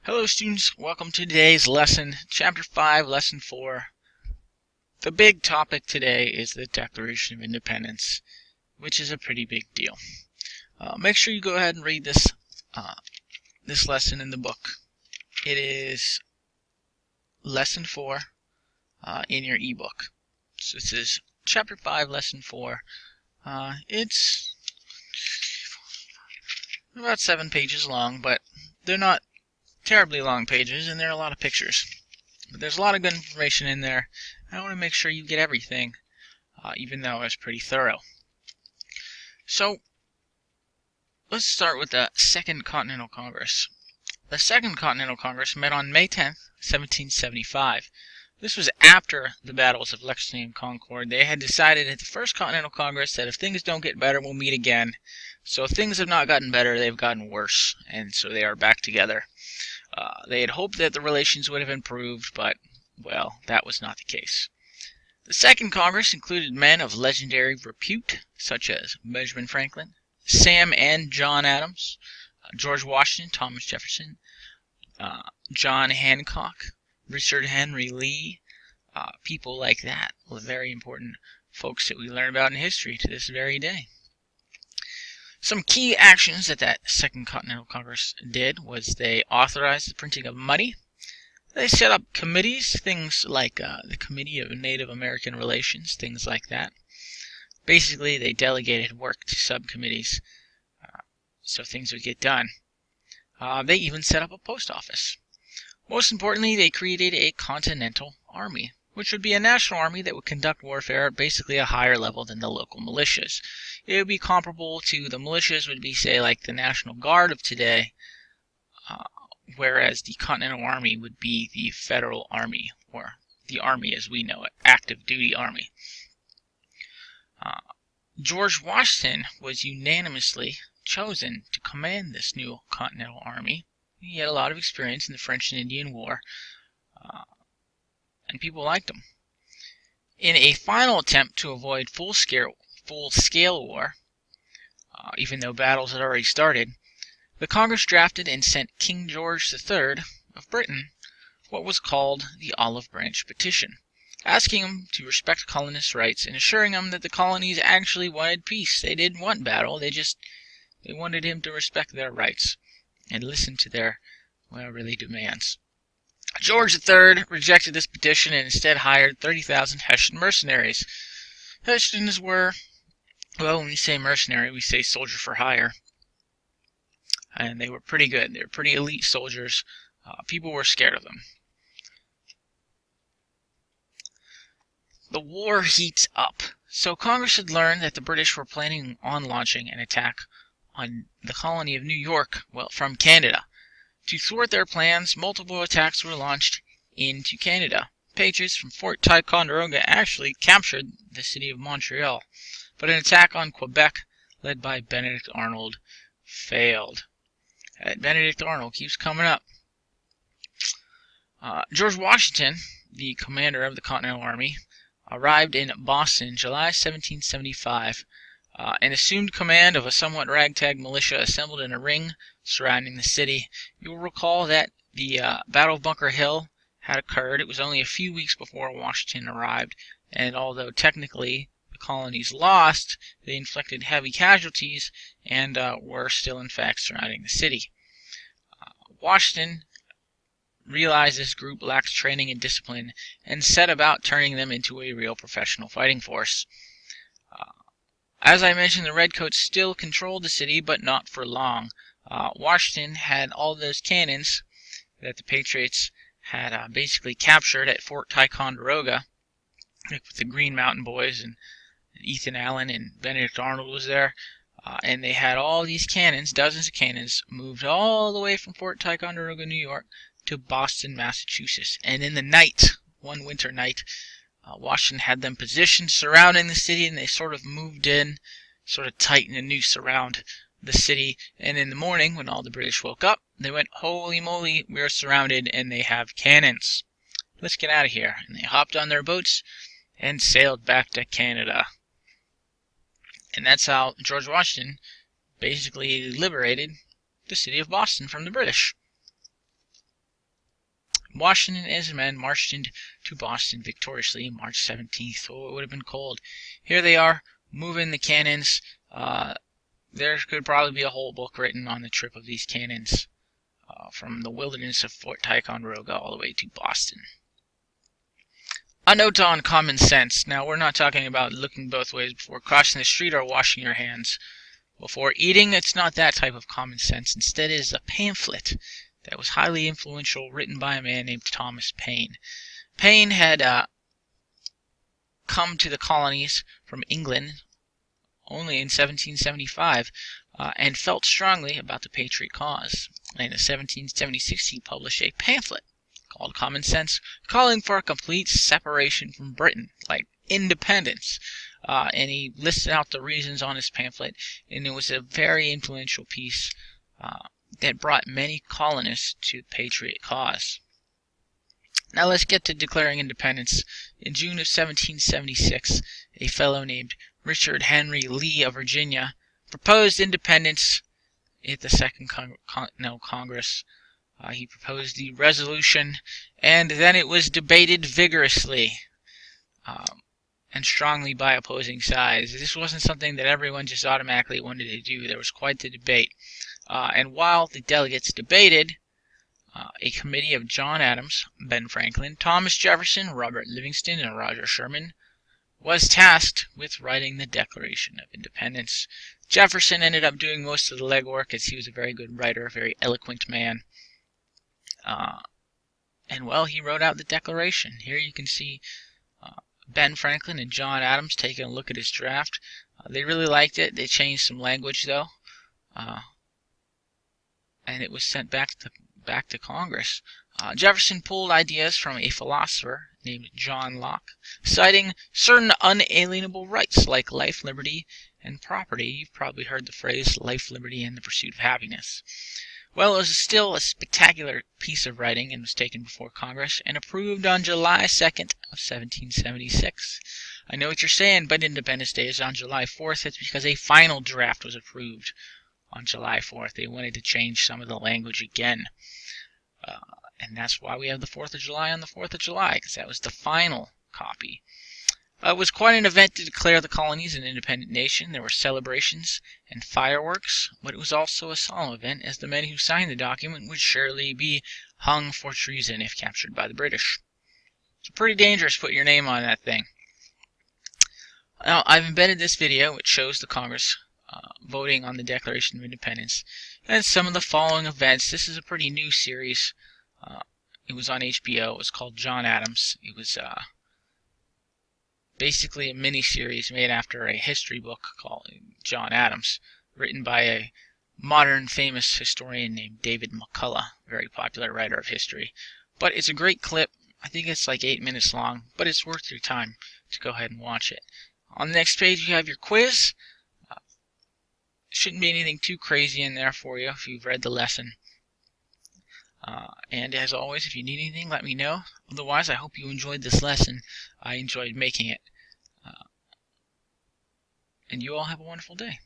Hello students, welcome to today's lesson, Chapter 5, Lesson 4. The big topic today is the Declaration of Independence, which is a pretty big deal. Make sure you go ahead and read this lesson in the book. It is Lesson 4 in your ebook. So this is Chapter 5, Lesson 4. It's about 7 pages long, but they're not terribly long pages, and there are a lot of pictures. But there's a lot of good information in there. I want to make sure you get everything, even though it's pretty thorough. So, let's start with the Second Continental Congress. The Second Continental Congress met on May 10th, 1775. This was after the battles of Lexington and Concord. They had decided at the First Continental Congress that if things don't get better, we'll meet again. So things have not gotten better, they've gotten worse, and so they are back together. They had hoped that the relations would have improved, but, well, that was not the case. The Second Congress included men of legendary repute, such as Benjamin Franklin, Sam and John Adams, George Washington, Thomas Jefferson, John Hancock, Richard Henry Lee, people like that, very important folks that we learn about in history to this very day. Some key actions that Second Continental Congress did was they authorized the printing of money. They set up committees, things like the Committee of Native American Relations, things like that. Basically, they delegated work to subcommittees so things would get done. They even set up a post office. Most importantly, they created a Continental Army, which would be a national army that would conduct warfare at basically a higher level than the local militias. It would be comparable to the militias would be, say, like the National Guard of today, whereas the Continental Army would be the Federal Army, or the Army as we know it, active duty Army. George Washington was unanimously chosen to command this new Continental Army. He had a lot of experience in the French and Indian War, and people liked him. In a final attempt to avoid full-scale war, even though battles had already started, the Congress drafted and sent King George III of Britain what was called the Olive Branch Petition, asking him to respect colonists' rights and assuring them that the colonies actually wanted peace. They didn't want battle, they wanted him to respect their rights and listen to their, really demands. George III rejected this petition and instead hired 30,000 Hessian mercenaries. Hessians were, well, when we say mercenary, we say soldier for hire. And they were pretty good. They were pretty elite soldiers. People were scared of them. The war heats up. So Congress had learned that the British were planning on launching an attack on the colony of New York, well, from Canada. To thwart their plans, multiple attacks were launched into Canada. Patriots from Fort Ticonderoga actually captured the city of Montreal, but an attack on Quebec, led by Benedict Arnold, failed. Benedict Arnold keeps coming up. George Washington, the commander of the Continental Army, arrived in Boston July 1775 and assumed command of a somewhat ragtag militia assembled in a ring surrounding the city. You'll recall that the Battle of Bunker Hill had occurred. It was only a few weeks before Washington arrived, and although technically the colonies lost, they inflicted heavy casualties and were still in fact surrounding the city. Washington realized this group lacked training and discipline and set about turning them into a real professional fighting force. As I mentioned, the Redcoats still controlled the city, but not for long. Washington had all those cannons that the Patriots had basically captured at Fort Ticonderoga, like with the Green Mountain Boys, and Ethan Allen and Benedict Arnold was there. And they had all these cannons, dozens of cannons, moved all the way from Fort Ticonderoga, New York, to Boston, Massachusetts. And in the night, one winter night, Washington had them positioned surrounding the city, and they sort of moved in, sort of tightened a noose around the city. And in the morning, when all the British woke up, they went, "Holy moly, we're surrounded, and they have cannons. Let's get out of here." And they hopped on their boats and sailed back to Canada. And that's how George Washington basically liberated the city of Boston from the British. Washington and his men marched into Boston victoriously March 17th. Oh, it would have been cold. Here they are, moving the cannons. There could probably be a whole book written on the trip of these cannons from the wilderness of Fort Ticonderoga all the way to Boston. A note on common sense. Now, we're not talking about looking both ways before crossing the street or washing your hands before eating. It's not that type of common sense. Instead, it is a pamphlet that was highly influential, written by a man named Thomas Paine. Paine had come to the colonies from England only in 1775 and felt strongly about the Patriot cause. And in 1776, he published a pamphlet called Common Sense, calling for a complete separation from Britain, like independence. And he listed out the reasons on his pamphlet, and it was a very influential piece that brought many colonists to the Patriot cause. Now let's get to declaring independence. In June of 1776, a fellow named Richard Henry Lee of Virginia proposed independence at the Second Continental Congress. He proposed the resolution, and then it was debated vigorously and strongly by opposing sides. This wasn't something that everyone just automatically wanted to do. There was quite the debate. And while the delegates debated, a committee of John Adams, Ben Franklin, Thomas Jefferson, Robert Livingston, and Roger Sherman was tasked with writing the Declaration of Independence. Jefferson ended up doing most of the legwork, as he was a very good writer, a very eloquent man. And well, he wrote out the Declaration. Here you can see Ben Franklin and John Adams taking a look at his draft. They really liked it. They changed some language, though. And it was sent back to Congress. Jefferson pulled ideas from a philosopher named John Locke, citing certain unalienable rights like life, liberty, and property. You've probably heard the phrase life, liberty, and the pursuit of happiness. Well, it was still a spectacular piece of writing and was taken before Congress and approved on July 2nd of 1776. I know what you're saying, but Independence Day is on July 4th. It's because a final draft was approved on July 4th. They wanted to change some of the language again. And that's why we have the 4th of July on the 4th of July, because that was the final copy. It was quite an event to declare the colonies an independent nation. There were celebrations and fireworks, but it was also a solemn event, as the men who signed the document would surely be hung for treason if captured by the British. It's pretty dangerous to put your name on that thing. Now, I've embedded this video which shows the Congress voting on the Declaration of Independence and some of the following events. This is a pretty new series. It was on HBO. It was called John Adams. It was basically a mini-series made after a history book called John Adams, written by a modern famous historian named David McCullough, a very popular writer of history. But it's a great clip. I think it's like 8 minutes long, but it's worth your time to go ahead and watch it. On the next page, you have your quiz. Shouldn't be anything too crazy in there for you if you've read the lesson. And as always, if you need anything, let me know. Otherwise, I hope you enjoyed this lesson. I enjoyed making it. And you all have a wonderful day.